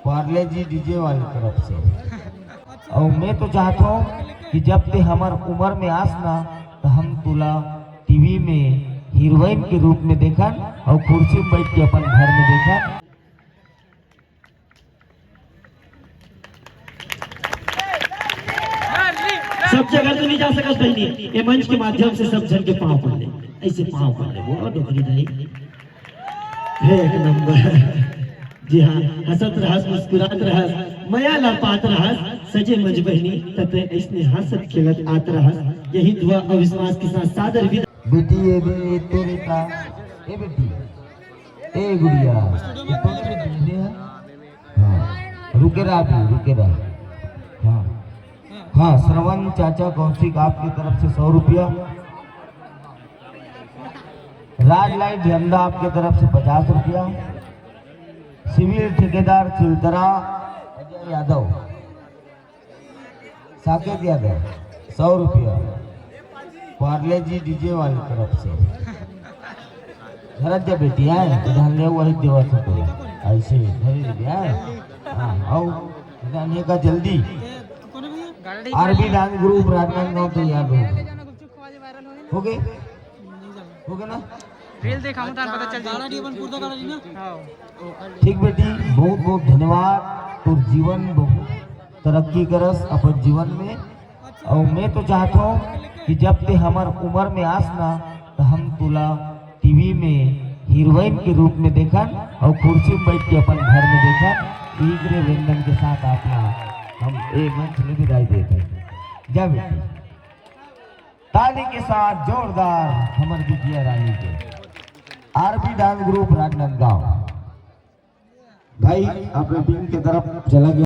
पार्ले जी DJ वाली तरफ से। और मैं तो चाहता हूँ कि जब ते हमार उम्र में आस ना तो हम तुला टीवी में हीरोइन के रूप में देखन और कुर्सी में बैठ के अपन घर में देखन। सब जगह तो नहीं जा सकत बहनी, ये मंच के माध्यम से सब जन के पांव पड़ ले, ऐसे पांव पड़ ले, वो डोकरी नहीं है। एक नंबर। जी हाँ, हंसत रहस, मुस्कुरात रहस, मया लपात रहस, सजे मंच बहनी तते ऐसने हंसत खेलत आत रहस। यही दुआ और विश्वास के साथ सादर विदा। बेटी ये भी तेरे का, ए बेटी, ए गुड़िया, ये तोरी बेटी है। हाँ, रुके रहा भी, रुके रहा। हाँ, हाँ, श्रवण चाचा कौशिक आपकी तरफ से 100 रुपया। राज लाइट झंडा आपकी तरफ से 50 रुपया। सिविल ठेकेदार चिलतरा अजय यादव, साकेत यादव 100 रुपया। पार्ले जी डीजे वाली तरफ से। घरत जा बेटी है, धान्य वही देवा सको ऐसे धरे दिया है। हाँ, आओ धान्य का जल्दी। आरबी डांस ग्रुप राजनांदगांव तैयार हो गए ना? रेल देखा हूं पता चल जाएगा। ठीक बेटी, बहुत बहुत धन्यवाद। तो जीवन बहुत तरक्की करस अपन जीवन में। और मैं तो चाहता हूँ कि जब ते हमार उम्र में आस ना तो हम तुला टीवी में हीरोइन के रूप में देखन और कुर्सी में बैठ के अपन घर में देखन। ईगरे व्यंजन के साथ अपना हम एक मंच में विदाई देते हैं। जा बेटी, ताली के साथ जोरदार हमारे विजया रानी के। आरबी डांस ग्रुप राजनांदगांव भाई अपने टीम की तरफ चला गया।